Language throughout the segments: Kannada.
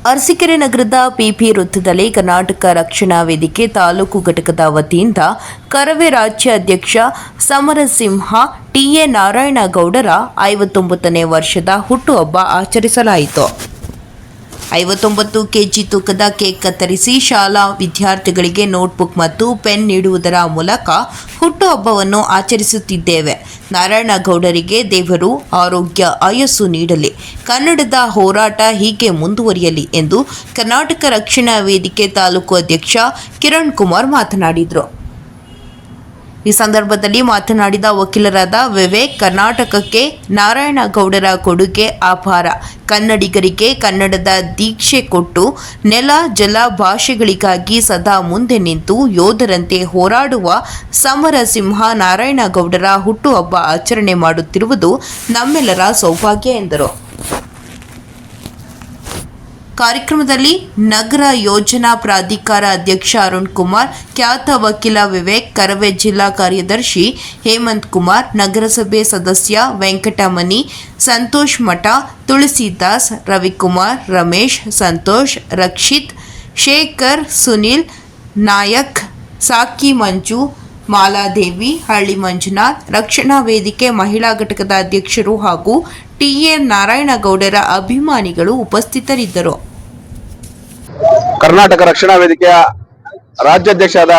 ಅರಸೀಕೆರೆ ನಗರದ ಪಿಪಿ ವೃತ್ತದಲ್ಲಿ ಕರ್ನಾಟಕ ರಕ್ಷಣಾ ವೇದಿಕೆ ತಾಲೂಕು ಘಟಕದ ವತಿಯಿಂದ ಕರವೇ ರಾಜ್ಯ ಅಧ್ಯಕ್ಷ ಸಮರಸಿಂಹ ಟಿಎ ನಾರಾಯಣಗೌಡರ 59ನೇ ವರ್ಷದ ಹುಟ್ಟುಹಬ್ಬ ಆಚರಿಸಲಾಯಿತು. 59 ಕೆಜಿ ತೂಕದ ಕೇಕ್ ಕತ್ತರಿಸಿ ಶಾಲಾ ವಿದ್ಯಾರ್ಥಿಗಳಿಗೆ ನೋಟ್ಬುಕ್ ಮತ್ತು ಪೆನ್ ನೀಡುವುದರ ಮೂಲಕ ಹುಟ್ಟುಹಬ್ಬವನ್ನು ಆಚರಿಸುತ್ತಿದ್ದೇವೆ. ನಾರಾಯಣಗೌಡರಿಗೆ ದೇವರು ಆರೋಗ್ಯ ಆಯಸ್ಸು ನೀಡಲಿ, ಕನ್ನಡದ ಹೋರಾಟ ಹೀಗೆ ಮುಂದುವರಿಯಲಿ ಎಂದು ಕರ್ನಾಟಕ ರಕ್ಷಣಾ ವೇದಿಕೆ ತಾಲೂಕು ಅಧ್ಯಕ್ಷ ಕಿರಣ್ ಕುಮಾರ್ ಮಾತನಾಡಿದರು. ಈ ಸಂದರ್ಭದಲ್ಲಿ ಮಾತನಾಡಿದ ವಕೀಲರಾದ ವಿವೇಕ್, ಕರ್ನಾಟಕಕ್ಕೆ ನಾರಾಯಣಗೌಡರ ಕೊಡುಗೆ ಅಪಾರ. ಕನ್ನಡಿಗರಿಗೆ ಕನ್ನಡದ ದೀಕ್ಷೆ ಕೊಟ್ಟು ನೆಲ ಜಲ ಭಾಷೆಗಳಿಗಾಗಿ ಸದಾ ಮುಂದೆ ನಿಂತು ಯೋಧರಂತೆ ಹೋರಾಡುವ ಸಮರಸಿಂಹ ನಾರಾಯಣಗೌಡರ ಹುಟ್ಟುಹಬ್ಬ ಆಚರಣೆ ಮಾಡುತ್ತಿರುವುದು ನಮ್ಮೆಲ್ಲರ ಸೌಭಾಗ್ಯ ಎಂದರು. ಕಾರ್ಯಕ್ರಮದಲ್ಲಿ ನಗರ ಯೋಜನಾ ಪ್ರಾಧಿಕಾರ ಅಧ್ಯಕ್ಷ ಅರುಣ್ ಕುಮಾರ್, ಖ್ಯಾತ ವಕೀಲ ವಿವೇಕ್, ಕರವೇ ಜಿಲ್ಲಾ ಕಾರ್ಯದರ್ಶಿ ಹೇಮಂತ್ ಕುಮಾರ್, ನಗರಸಭೆ ಸದಸ್ಯ ವೆಂಕಟಮಣಿ, ಸಂತೋಷ್ ಮಠ, ತುಳಸಿದಾಸ್, ರವಿಕುಮಾರ್, ರಮೇಶ್, ಸಂತೋಷ್, ರಕ್ಷಿತ್, ಶೇಖರ್, ಸುನಿಲ್, ನಾಯಕ್, ಸಾಕಿ ಮಂಜು, ಮಾಲಾದೇವಿ, ಹಳ್ಳಿ ಮಂಜುನಾಥ್, ರಕ್ಷಣಾ ವೇದಿಕೆ ಮಹಿಳಾ ಘಟಕದ ಅಧ್ಯಕ್ಷರು ಹಾಗೂ ಟಿಎ ನಾರಾಯಣಗೌಡರ ಅಭಿಮಾನಿಗಳು ಉಪಸ್ಥಿತರಿದ್ದರು. ಕರ್ನಾಟಕ ರಕ್ಷಣಾ ವೇದಿಕೆಯ ರಾಜ್ಯಾಧ್ಯಕ್ಷರಾದ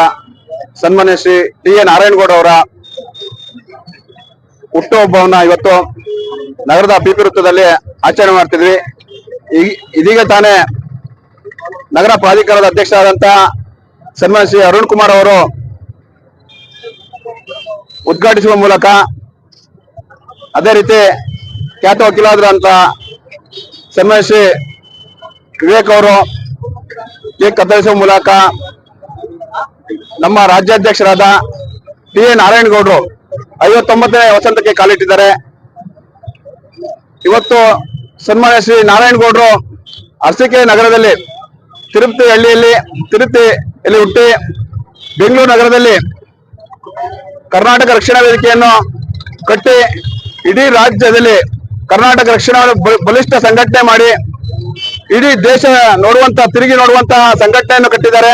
ಸನ್ಮಾನ್ಯ ಶ್ರೀ ಟಿಎ ನಾರಾಯಣಗೌಡ ಅವರ ಹುಟ್ಟುಹಬ್ಬವನ್ನ ಇವತ್ತು ನಗರದ ಪಿಪಿ ವೃತ್ತದಲ್ಲಿ ಆಚರಣೆ ಮಾಡ್ತಿದ್ವಿ. ಇದೀಗ ತಾನೇ ನಗರ ಪ್ರಾಧಿಕಾರದ ಅಧ್ಯಕ್ಷರಾದಂತಹ ಸನ್ಮಾನ್ಯ ಶ್ರೀ ಅರುಣ್ ಕುಮಾರ್ ಅವರು ಉದ್ಘಾಟಿಸುವ ಮೂಲಕ, ಅದೇ ರೀತಿ ಖ್ಯಾತ ವಕೀಲರಾದಂತ ಸನ್ಮಾನ್ಯ ಶ್ರೀ ವಿವೇಕ್ ಅವರು ಕೇಕ್ ಕತ್ತರಿಸುವ ಮೂಲಕ ನಮ್ಮ ರಾಜ್ಯಾಧ್ಯಕ್ಷರಾದ ಟಿ ಎ ನಾರಾಯಣಗೌಡರು 59ನೇ ವಸಂತಕ್ಕೆ ಕಾಲಿಟ್ಟಿದ್ದಾರೆ. ಇವತ್ತು ಸನ್ಮಾನ್ಯ ಶ್ರೀ ನಾರಾಯಣಗೌಡರು ಅರಸೀಕೆರೆ ನಗರದಲ್ಲಿ ತಿರುಪತಿಯಲ್ಲಿ ಹುಟ್ಟಿ ಬೆಂಗಳೂರು ನಗರದಲ್ಲಿ ಕರ್ನಾಟಕ ರಕ್ಷಣಾ ವೇದಿಕೆಯನ್ನು ಕಟ್ಟಿ ಇಡೀ ರಾಜ್ಯದಲ್ಲಿ ಕರ್ನಾಟಕ ರಕ್ಷಣಾ ಬಲಿಷ್ಠ ಸಂಘಟನೆ ಮಾಡಿ ಇಡೀ ದೇಶ ತಿರುಗಿ ನೋಡುವಂತಹ ಸಂಘಟನೆಯನ್ನು ಕಟ್ಟಿದ್ದಾರೆ.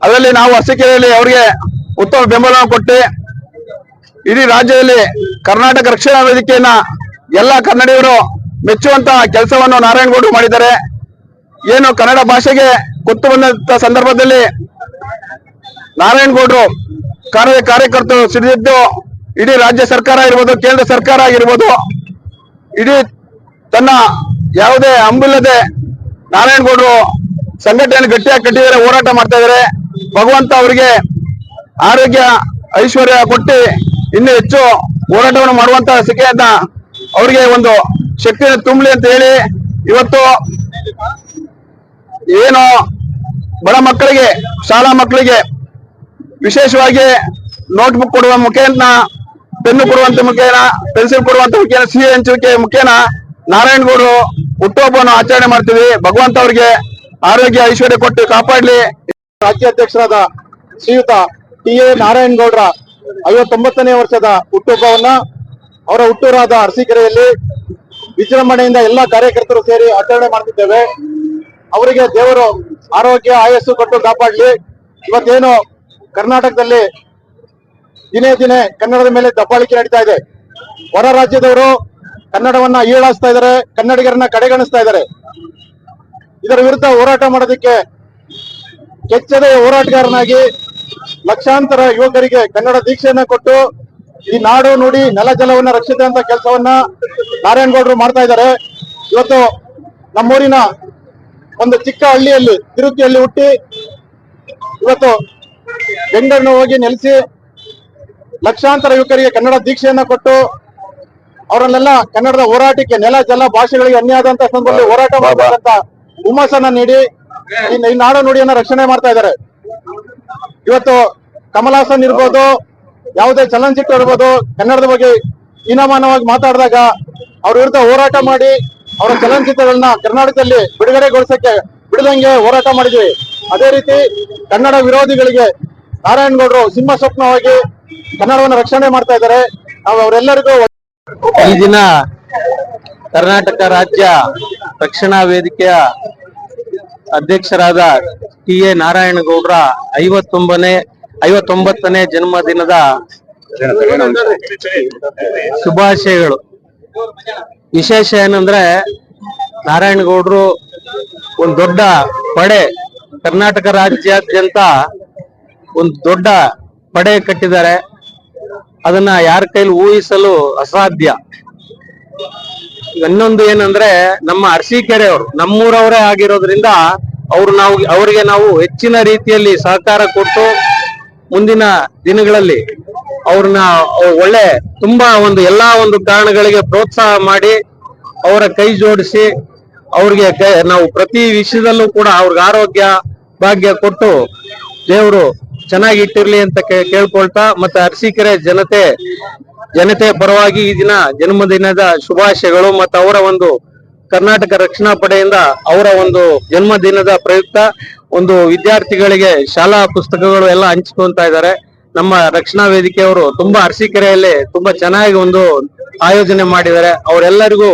ಅದರಲ್ಲಿ ನಾವು ಅರಸೀಕೆರೆಯಲ್ಲಿ ಅವರಿಗೆ ಉತ್ತಮ ಬೆಂಬಲವನ್ನು ಕೊಟ್ಟು ಇಡೀ ರಾಜ್ಯದಲ್ಲಿ ಕರ್ನಾಟಕ ರಕ್ಷಣಾ ವೇದಿಕೆಯನ್ನ ಎಲ್ಲ ಕನ್ನಡಿಗರು ಮೆಚ್ಚುವಂತಹ ಕೆಲಸವನ್ನು ನಾರಾಯಣಗೌಡರು ಮಾಡಿದ್ದಾರೆ. ಏನು ಕನ್ನಡ ಭಾಷೆಗೆ ಕೊತ್ತು ಬಂದಂತ ಸಂದರ್ಭದಲ್ಲಿ ನಾರಾಯಣಗೌಡರು ಕಾರ್ಯಕರ್ತರು ಸಿಡಿದಿದ್ದು ಇಡೀ ರಾಜ್ಯ ಸರ್ಕಾರ ಆಗಿರ್ಬೋದು, ಕೇಂದ್ರ ಸರ್ಕಾರ ಆಗಿರ್ಬೋದು, ಇಡೀ ತನ್ನ ಯಾವುದೇ ಅಂಬಿಲ್ಲದೆ ನಾರಾಯಣಗೌಡರು ಸಂಘಟನೆಯನ್ನು ಗಟ್ಟಿಯಾಗಿ ಕಟ್ಟಿದ್ದಾರೆ, ಹೋರಾಟ ಮಾಡ್ತಾ ಇದ್ದಾರೆ. ಭಗವಂತ ಅವರಿಗೆ ಆರೋಗ್ಯ ಐಶ್ವರ್ಯ ಕೊಟ್ಟು ಇನ್ನೂ ಹೆಚ್ಚು ಹೋರಾಟವನ್ನು ಮಾಡುವಂತಹ ಸಿಕೆಯನ್ನ ಅವರಿಗೆ ಒಂದು ಶಕ್ತಿಯನ್ನು ತುಂಬಲಿ ಅಂತ ಹೇಳಿ ಇವತ್ತು ಏನು ಬಡ ಮಕ್ಕಳಿಗೆ, ಶಾಲಾ ಮಕ್ಕಳಿಗೆ ವಿಶೇಷವಾಗಿ ನೋಟ್ಬುಕ್ ಕೊಡುವ ಮುಖೇನ, ಪೆನ್ನು ಕೊಡುವಂತ ಮುಖೇನ, ಪೆನ್ಸಿಲ್ ಕೊಡುವಂತ ಮುಖೇನ, ಸಿಹಿ ಹಂಚುವಿಕೆ ಮುಖೇನ ನಾರಾಯಣಗೌಡರು ಹುಟ್ಟುಹಬ್ಬವನ್ನು ಆಚರಣೆ ಮಾಡ್ತೀವಿ. ಭಗವಂತ ಅವರಿಗೆ ಆರೋಗ್ಯ ಐಶ್ವರ್ಯ ಕೊಟ್ಟು ಕಾಪಾಡಲಿ. ರಾಜ್ಯಾಧ್ಯಕ್ಷರಾದ ಶ್ರೀಯುತ ಟಿ ಎ ನಾರಾಯಣಗೌಡರ 59ನೇ ವರ್ಷದ ಹುಟ್ಟುಹಬ್ಬವನ್ನ ಅವರ ಹುಟ್ಟೂರಾದ ಅರಸೀಕೆರೆಯಲ್ಲಿ ವಿಜೃಂಭಣೆಯಿಂದ ಎಲ್ಲಾ ಕಾರ್ಯಕರ್ತರು ಸೇರಿ ಆಚರಣೆ ಮಾಡ್ತಿದ್ದೇವೆ. ಅವರಿಗೆ ದೇವರು ಆರೋಗ್ಯ ಆಯಸ್ಸು ಕೊಟ್ಟು ಕಾಪಾಡಲಿ. ಇವತ್ತೇನು ಕರ್ನಾಟಕದಲ್ಲಿ ದಿನೇ ದಿನೇ ಕನ್ನಡದ ಮೇಲೆ ದಬ್ಬಾಳಿಕೆ ನಡೀತಾ ಇದೆ. ಹೊರ ರಾಜ್ಯದವರು ಕನ್ನಡವನ್ನ ಹೀಳಾಡಿಸ್ತಾ ಇದ್ದಾರೆ, ಕನ್ನಡಿಗರನ್ನ ಕಡೆಗಣಿಸ್ತಾ ಇದ್ದಾರೆ. ಇದರ ವಿರುದ್ಧ ಹೋರಾಟ ಮಾಡೋದಕ್ಕೆ ಕೆಚ್ಚದ ಹೋರಾಟಗಾರನಾಗಿ ಲಕ್ಷಾಂತರ ಯುವಕರಿಗೆ ಕನ್ನಡ ದೀಕ್ಷೆಯನ್ನ ಕೊಟ್ಟು ಈ ನಾಡು ನುಡಿ ನೆಲ ಜಲವನ್ನ ರಕ್ಷಿಸುವಂತ ಕೆಲಸವನ್ನ ನಾರಾಯಣಗೌಡರು ಮಾಡ್ತಾ ಇದ್ದಾರೆ. ಇವತ್ತು ನಮ್ಮೂರಿನ ಒಂದು ಚಿಕ್ಕ ಹಳ್ಳಿಯಲ್ಲಿ, ತಿರುಪತಿಯಲ್ಲಿ ಹುಟ್ಟಿ ಇವತ್ತು ಬೆಂಗಳೂರಿನ ಹೋಗಿ ನೆಲೆಸಿ ಲಕ್ಷಾಂತರ ಯುವಕರಿಗೆ ಕನ್ನಡ ದೀಕ್ಷೆಯನ್ನ ಕೊಟ್ಟು ಅವರನ್ನೆಲ್ಲ ಕನ್ನಡದ ಹೋರಾಟಕ್ಕೆ, ನೆಲ ಜಲ ಭಾಷೆಗಳಿಗೆ ಅನ್ಯಾಯ ಆದಂತ ಸಂದರ್ಭದಲ್ಲಿ ಹೋರಾಟ ಮಾಡಬೇಕಂತ ಹುಮ್ಮಸ್ಸನ್ನ ನೀಡಿ ಈ ನಾಡು ನುಡಿಯನ್ನ ರಕ್ಷಣೆ ಮಾಡ್ತಾ ಇದ್ದಾರೆ. ಇವತ್ತು ಕಮಲ್ ಹಾಸನ್ ಇರ್ಬೋದು, ಯಾವುದೇ ಚಲನಚಿತ್ರ ಇರ್ಬೋದು, ಕನ್ನಡದ ಬಗ್ಗೆ ಹೀನಮಾನವಾಗಿ ಮಾತಾಡಿದಾಗ ಅವ್ರ ವಿರುದ್ಧ ಹೋರಾಟ ಮಾಡಿ ಅವರ ಚಲನಚಿತ್ರಗಳನ್ನ ಕರ್ನಾಟಕದಲ್ಲಿ ಬಿಡುಗಡೆಗೊಳಿಸಕ್ಕೆ ಬಿಡದಂಗೆ ಹೋರಾಟ ಮಾಡಿದ್ವಿ. ಅದೇ ರೀತಿ ಕನ್ನಡ ವಿರೋಧಿಗಳಿಗೆ ನಾರಾಯಣಗೌಡರು ಸಿಂಹ ಸ್ವಪ್ನವಾಗಿ ಕನ್ನಡವನ್ನು ರಕ್ಷಣೆ ಮಾಡ್ತಾ ಇದ್ದಾರೆ. ನಾವು ಅವರೆಲ್ಲರಿಗೂ ಈ ದಿನ ಕರ್ನಾಟಕ ರಾಜ್ಯ ರಕ್ಷಣಾ ವೇದಿಕೆಯ ಅಧ್ಯಕ್ಷರಾದ ಟಿ.ಎ. ನಾರಾಯಣಗೌಡರ 59ನೇ ಜನ್ಮದಿನದ ಶುಭಾಶಯಗಳು. ವಿಶೇಷ ಏನಂದ್ರೆ ನಾರಾಯಣಗೌಡರು ಒಂದು ದೊಡ್ಡ ಪಡೆ, ಕರ್ನಾಟಕ ರಾಜ್ಯಾದ್ಯಂತ ಒಂದು ದೊಡ್ಡ ಪಡೆ ಕಟ್ಟಿದ್ದಾರೆ. ಅದನ್ನ ಯಾರ ಕೈಲಿ ಊಹಿಸಲು ಅಸಾಧ್ಯ. ಇನ್ನೊಂದು ಏನಂದ್ರೆ ನಮ್ಮ ಅರಸೀಕೆರೆ ಅವರು ನಮ್ಮೂರವರೇ ಆಗಿರೋದ್ರಿಂದ ಅವರಿಗೆ ನಾವು ಹೆಚ್ಚಿನ ರೀತಿಯಲ್ಲಿ ಸಹಕಾರ ಕೊಟ್ಟು ಮುಂದಿನ ದಿನಗಳಲ್ಲಿ ಅವ್ರನ್ನ ಒಳ್ಳೆ ತುಂಬಾ ಎಲ್ಲಾ ಕಾರಣಗಳಿಗೆ ಪ್ರೋತ್ಸಾಹ ಮಾಡಿ ಅವರ ಕೈ ಜೋಡಿಸಿ ಅವ್ರಿಗೆ ನಾವು ಪ್ರತಿ ವಿಷಯದಲ್ಲೂ ಕೂಡ ಅವ್ರಿಗೆ ಆರೋಗ್ಯ ಭಾಗ್ಯ ಕೊಟ್ಟು ದೇವರು ಚೆನ್ನಾಗಿ ಇಟ್ಟಿರ್ಲಿ ಅಂತ ಕೇಳ್ಕೊಳ್ತಾ, ಮತ್ತೆ ಅರಸೀಕೆರೆ ಜನತೆ ಪರವಾಗಿ ಈ ದಿನ ಜನ್ಮದಿನದ ಶುಭಾಶಯಗಳು. ಮತ್ತು ಅವರ ಕರ್ನಾಟಕ ರಕ್ಷಣಾ ಪಡೆಯಿಂದ ಅವರ ಜನ್ಮದಿನದ ಪ್ರಯುಕ್ತ ವಿದ್ಯಾರ್ಥಿಗಳಿಗೆ ಶಾಲಾ ಪುಸ್ತಕಗಳು ಎಲ್ಲ ಹಂಚ್ಕೊಂತ ಇದ್ದಾರೆ. ನಮ್ಮ ರಕ್ಷಣಾ ವೇದಿಕೆಯವರು ತುಂಬಾ ಅರಸೀಕೆರೆಯಲ್ಲಿ ತುಂಬಾ ಚೆನ್ನಾಗಿ ಆಯೋಜನೆ ಮಾಡಿದ್ದಾರೆ. ಅವರೆಲ್ಲರಿಗೂ